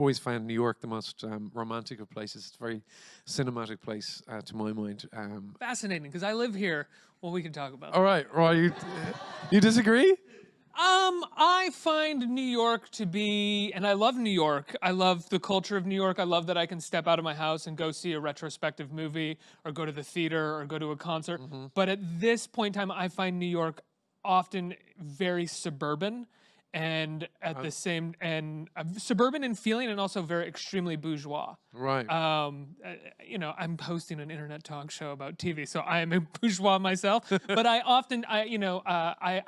always found New York the most romantic of places. It's a very cinematic place to my mind. Fascinating, because I live here. Well, we can talk about All right, you disagree? I find New York to be, and I love New York. I love the culture of New York. I love that I can step out of my house and go see a retrospective movie or go to the theater or go to a concert. But at this point in time, I find New York often very suburban and at the same, and suburban in feeling and also very extremely bourgeois. Right. You know, I'm hosting an internet talk show about TV, so I am a bourgeois myself. But I often, I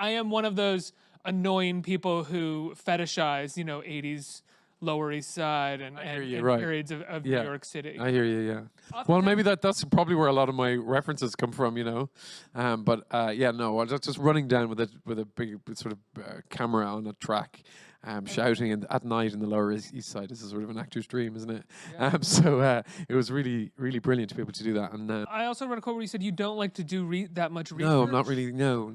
am one of those annoying people who fetishize, 80s Lower East Side and periods of New York City. I hear you, yeah. Well, maybe that's probably where a lot of my references come from, But no, just running down with a big sort of camera on a track, shouting at night in the Lower East Side. This is sort of an actor's dream, isn't it? Yeah. So it was really, really brilliant to be able to do that. And I also read a quote where you said you don't like to do that much research. no, I'm not really. No.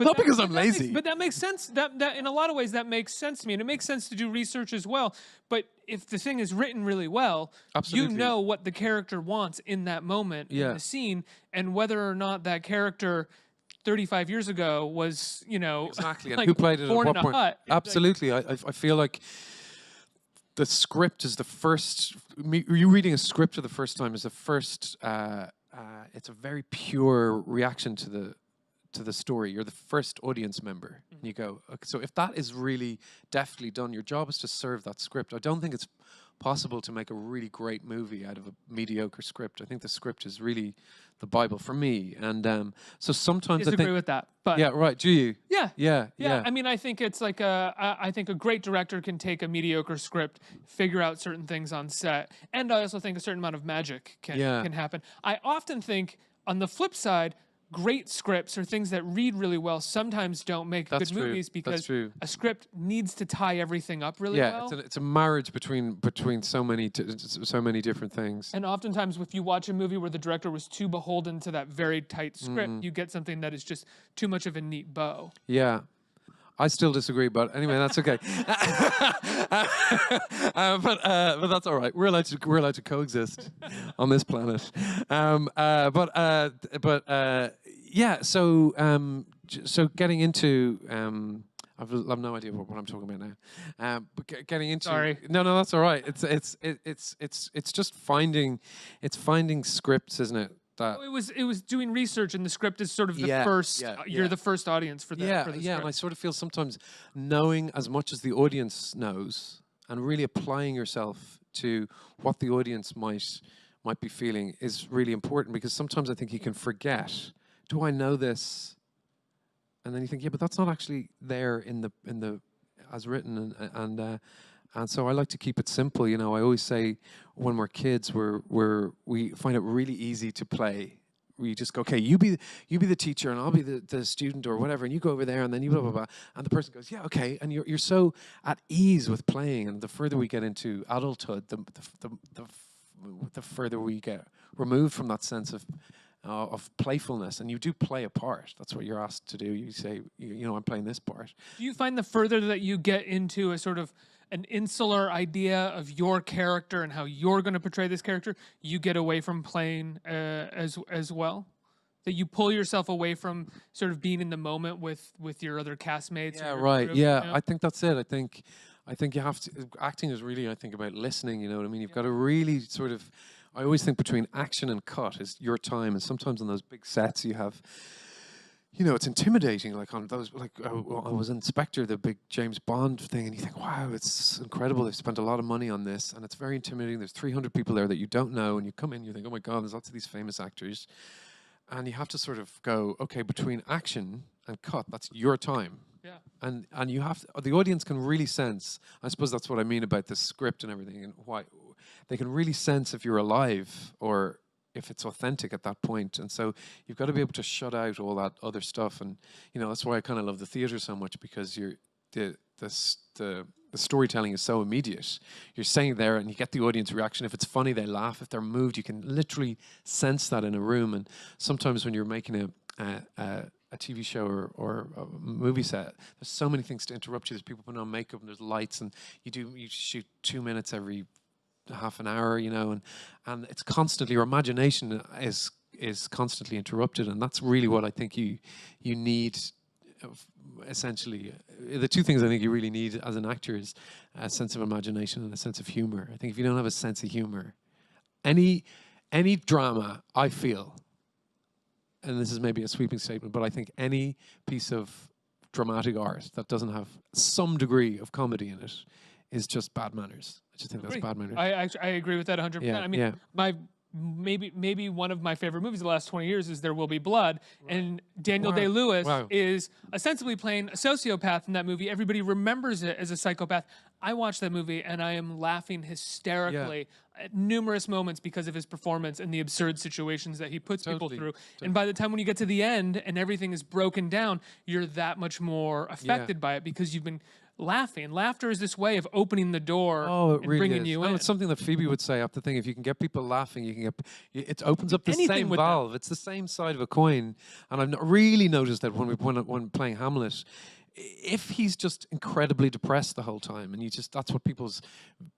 Not because I'm lazy. But that makes sense. That in a lot of ways that makes sense to me, and it makes sense to do research as well. But if the thing is written really well, Absolutely. you know what the character wants in that moment in the scene, and whether or not that character 35 years ago was, Exactly. And like who played it born at in what a point? hut. Absolutely. I feel like the script is the first. You reading a script for the first time is the first. It's a very pure reaction to the story. You're the first audience member. And you go, okay, so if that is really deftly done, your job is to serve that script. I don't think it's possible to make a really great movie out of a mediocre script. I think the script is really the Bible for me. And so sometimes Disagree with that, but yeah, right. Do you? Yeah. Yeah. I mean, I think it's like I think a great director can take a mediocre script, figure out certain things on set, and I also think a certain amount of magic can happen. I often think, on the flip side, great scripts or things that read really well sometimes don't make good movies because a script needs to tie everything up really well. Yeah, it's a marriage between so many different things. And oftentimes, if you watch a movie where the director was too beholden to that very tight script, you get something that is just too much of a neat bow. Yeah. I still disagree, but anyway, that's okay. But that's all right. We're allowed to coexist on this planet. Yeah. So getting into I've no idea what I'm talking about now. But getting into Sorry. No, that's all right. It's just finding scripts, isn't it? It was doing research, and the script is sort of the first. You're the first audience for that. Yeah. And I sort of feel sometimes knowing as much as the audience knows, and really applying yourself to what the audience might be feeling is really important, because sometimes I think you can forget. Do I know this? And then you think, yeah, but that's not actually there in the as written, and so I like to keep it simple. I always say when we're kids, we find it really easy to play. We just go, okay, you be the teacher and I'll be the student or whatever, and you go over there, and then you blah blah blah, and the person goes, yeah, okay, and you're so at ease with playing. And the further we get into adulthood, the further we get removed from that sense of playfulness, and you do play a part. That's what you're asked to do. You say, I'm playing this part. Do you find the further that you get into a sort of an insular idea of your character and how you're going to portray this character, you get away from playing as well? That you pull yourself away from sort of being in the moment with your other castmates? Yeah, right. Group, yeah, I think that's it. I think you have to. Acting is really, I think, about listening. You know what I mean? You've got to really sort of. I always think between action and cut is your time, and sometimes on those big sets you have, it's intimidating. Like on those, like I was in Spectre, the big James Bond thing, and you think, wow, it's incredible. They've spent a lot of money on this, and it's very intimidating. There's 300 people there that you don't know, and you come in, you think, oh my God, there's lots of these famous actors, and you have to sort of go, okay, between action and cut, that's your time. Yeah. And you have to, the audience can really sense. I suppose that's what I mean about the script and everything, and why they can really sense if you're alive or if it's authentic at that point. And so you've got to be able to shut out all that other stuff. And that's why I kind of love the theater so much, because the storytelling is so immediate. You're saying there and you get the audience reaction. If it's funny, they laugh. If they're moved, you can literally sense that in a room. And sometimes when you're making a a TV show or a movie set, there's so many things to interrupt you. There's people putting on makeup and there's lights, and you shoot 2 minutes every half an hour, you know, and it's constantly, your imagination is constantly interrupted, and that's really what I think you need. Essentially, the two things I think you really need as an actor is a sense of imagination and a sense of humor. I think if you don't have a sense of humor, any drama, I feel, and this is maybe a sweeping statement, but I think any piece of dramatic art that doesn't have some degree of comedy in it is just bad manners. I just think that's bad manners. I agree with that 100%. Yeah, I mean, maybe one of my favorite movies of the last 20 years is There Will Be Blood, and Daniel Day-Lewis is ostensibly playing a sociopath in that movie. Everybody remembers it as a psychopath. I watched that movie and I am laughing hysterically at numerous moments because of his performance and the absurd situations that he puts people through. And by the time when you get to the end and everything is broken down, you're that much more affected by it because you've been laughing. Laughter is this way of opening the door and really bringing you in. It's something that Phoebe would say after the thing. If you can get people laughing, you can get it opens up the same valve. It's the same side of a coin. And I've really noticed that when playing Hamlet, if he's just incredibly depressed the whole time, and that's what people's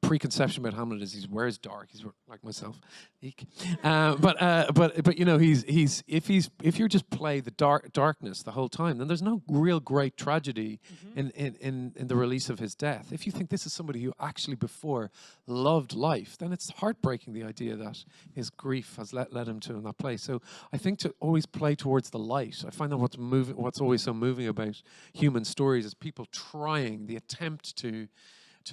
preconception about Hamlet is. He wears dark. He's like myself, eek. But you know, if you just play the darkness the whole time, then there's no real great tragedy in the release of his death. If you think this is somebody who actually before loved life, then it's heartbreaking, the idea that his grief has led him to in that place. So I think to always play towards the light. I find that what's always so moving about human stories is people trying, the attempt to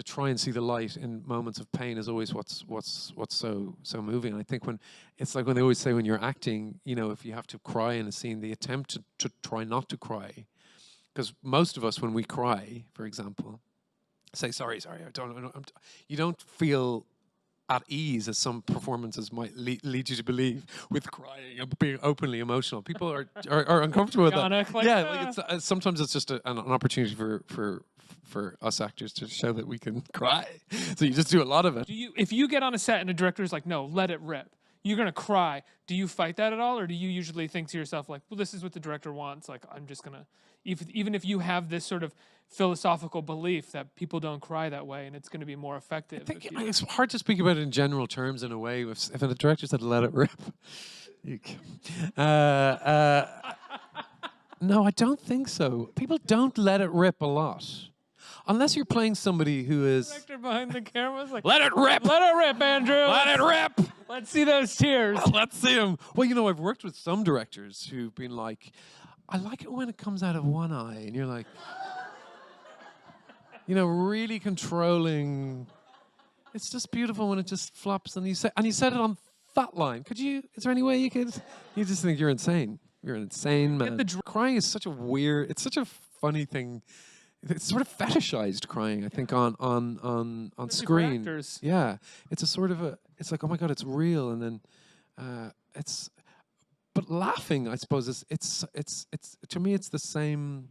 try and see the light in moments of pain is always what's so moving. And I think when they always say when you're acting, you know, if you have to cry in a scene, the attempt to try not to cry, because most of us when we cry, for example, say sorry, you don't feel at ease, as some performances might lead you to believe, with crying and being openly emotional. People are uncomfortable with that. Like sometimes it's just an opportunity for us actors to show that we can cry. So you just do a lot of it. If you get on a set and a director's like, no, let it rip, you're gonna cry, do you fight that at all, or do you usually think to yourself like, well, this is what the director wants, like I'm just gonna, even if you have this sort of philosophical belief that people don't cry that way and it's going to be more effective? I think it's hard to speak about it in general terms in a way. If the director said let it rip, no, I don't think so. People don't let it rip a lot. Unless you're playing somebody who is... The director behind the camera is like, let it rip! Let it rip, Andrew! Let it rip! Let's see those tears. Let's see them. Well, you know, I've worked with some directors who've been like, I like it when it comes out of one eye. And you're like, you know, really controlling. It's just beautiful when it just flops. And you said it on that line. Is there any way you could? You just think you're insane. You're an insane man. Crying is such a weird, it's such a funny thing. It's sort of fetishized, crying, I think, on screen. Yeah, it's a sort of it's like, oh my God, it's real, and then but laughing, I suppose, it's to me, it's the same.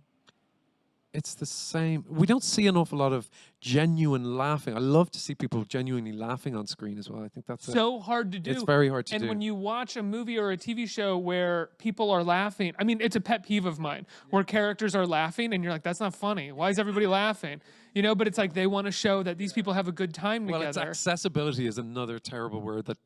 It's the same. We don't see an awful lot of genuine laughing. I love to see people genuinely laughing on screen as well. I think that's so hard to do. It's very hard to do. And when you watch a movie or a TV show where people are laughing, I mean, it's a pet peeve of mine, where characters are laughing and you're like, that's not funny. Why is everybody laughing? You know, but it's like they want to show that these people have a good time together. Well, accessibility is another terrible word that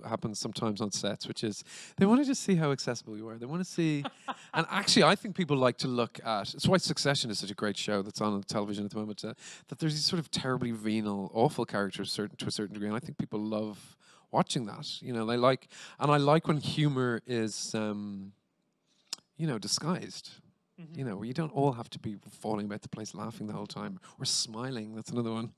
happens sometimes on sets, which is they want to just see how accessible you are. They want to see, and actually, I think people like to look at. It's why Succession is such a great show that's on television at the moment. That there's these sort of terribly venal, awful characters, to a certain degree, and I think people love watching that. You know, I like when humor is, you know, disguised. You know, where you don't all have to be falling about the place laughing the whole time or smiling. That's another one.